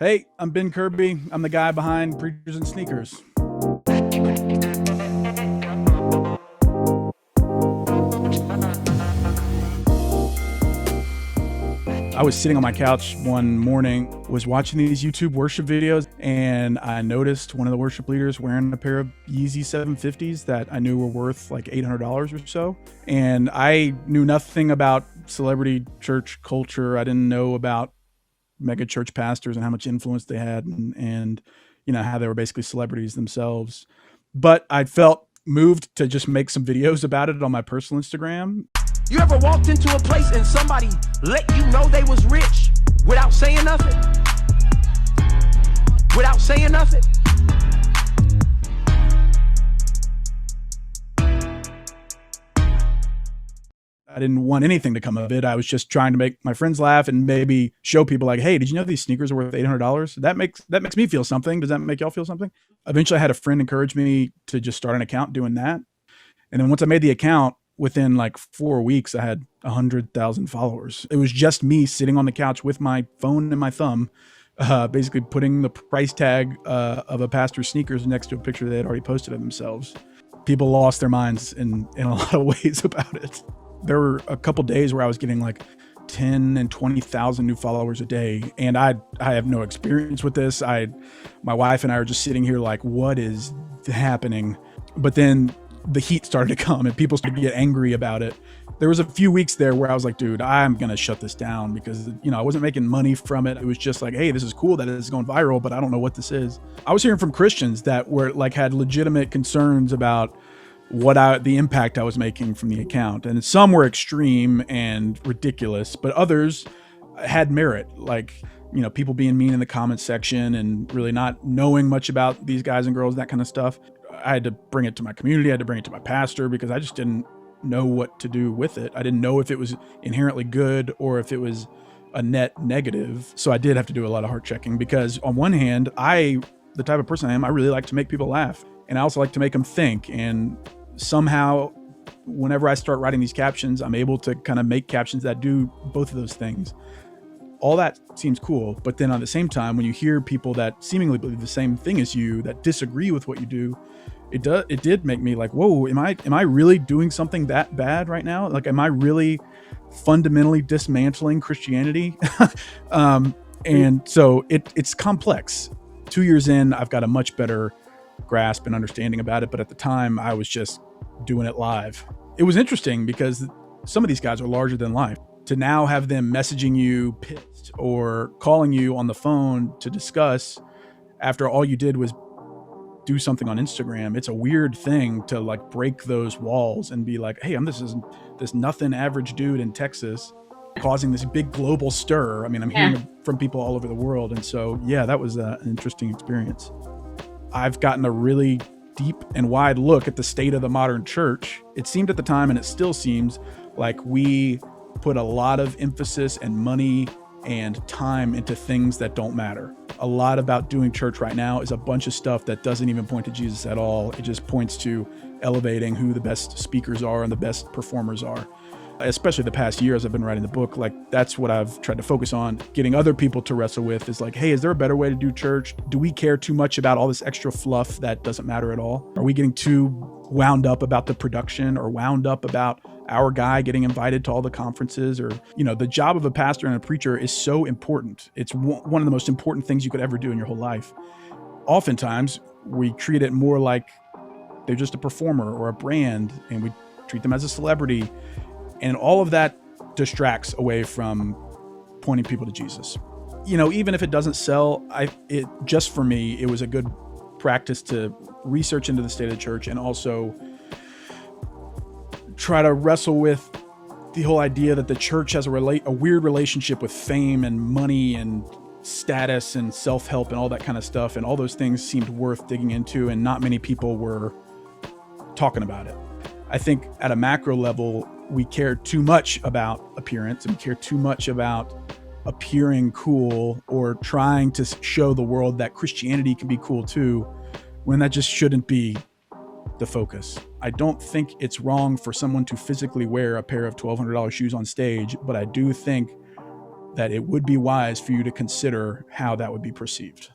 Hey, I'm Ben Kirby. I'm the guy behind Preachers and Sneakers. I was sitting on my couch one morning, was watching these YouTube worship videos, and I noticed one of the worship leaders wearing a pair of Yeezy 750s that I knew were worth like $800 or so. And I knew nothing about celebrity church culture. I didn't know about mega church pastors and how much influence they had and how they were basically celebrities themselves. But I felt moved to just make some videos about it on my personal Instagram. You ever walked into a place and somebody let you know they was rich without saying nothing? Without saying nothing? I didn't want anything to come of it. I was just trying to make my friends laugh and maybe show people like, hey, did you know these sneakers are worth $800? That makes me feel something. Does that make y'all feel something? Eventually I had a friend encourage me to just start an account doing that. And then once I made the account, within like 4 weeks, I had 100,000 followers. It was just me sitting on the couch with my phone and my thumb, basically putting the price tag of a pastor's sneakers next to a picture they had already posted of themselves. People lost their minds in a lot of ways about it. There were a couple days where I was getting like 10 and 20,000 new followers a day. And I have no experience with this. My wife and I are just sitting here like, what is happening? But then the heat started to come and people started to get angry about it. There was a few weeks there where I was like, dude, I'm going to shut this down because, I wasn't making money from it. It was just like, hey, this is cool that it's going viral, but I don't know what this is. I was hearing from Christians that were like, had legitimate concerns about the impact I was making from the account. And some were extreme and ridiculous, but others had merit. Like, people being mean in the comments section and really not knowing much about these guys and girls, that kind of stuff. I had to bring it to my community. I had to bring it to my pastor because I just didn't know what to do with it. I didn't know if it was inherently good or if it was a net negative. So I did have to do a lot of heart checking because on one hand, the type of person I am, I really like to make people laugh. And I also like to make them think. And somehow, whenever I start writing these captions, I'm able to kind of make captions that do both of those things. All that seems cool. But then at the same time, when you hear people that seemingly believe the same thing as you, that disagree with what you do, it did make me like, whoa, am I really doing something that bad right now? Like, am I really fundamentally dismantling Christianity? And so it's complex. 2 years in, I've got a much better grasp and understanding about it. But at the time, I was just doing it live. It was interesting because some of these guys are larger than life. To now have them messaging you pissed or calling you on the phone to discuss after all you did was do something on Instagram, it's a weird thing to like break those walls and be like, hey, I'm this nothing average dude in Texas causing this big global stir. I mean, I'm hearing it from people all over the world. And so, yeah, that was an interesting experience. I've gotten a really deep and wide look at the state of the modern church. It seemed at the time, and it still seems, like we put a lot of emphasis and money and time into things that don't matter. A lot about doing church right now is a bunch of stuff that doesn't even point to Jesus at all. It just points to elevating who the best speakers are and the best performers are. Especially the past year as I've been writing the book, like that's what I've tried to focus on. Getting other people to wrestle with is like, hey, is there a better way to do church? Do we care too much about all this extra fluff that doesn't matter at all? Are we getting too wound up about the production or wound up about our guy getting invited to all the conferences? Or, the job of a pastor and a preacher is so important. It's one of the most important things you could ever do in your whole life. Oftentimes, we treat it more like they're just a performer or a brand, and we treat them as a celebrity. And all of that distracts away from pointing people to Jesus. Even if it doesn't sell, just for me, it was a good practice to research into the state of the church and also try to wrestle with the whole idea that the church has a weird relationship with fame and money and status and self-help and all that kind of stuff. And all those things seemed worth digging into, and not many people were talking about it. I think at a macro level, we care too much about appearance and we care too much about appearing cool or trying to show the world that Christianity can be cool too, when that just shouldn't be the focus. I don't think it's wrong for someone to physically wear a pair of $1,200 shoes on stage, but I do think that it would be wise for you to consider how that would be perceived.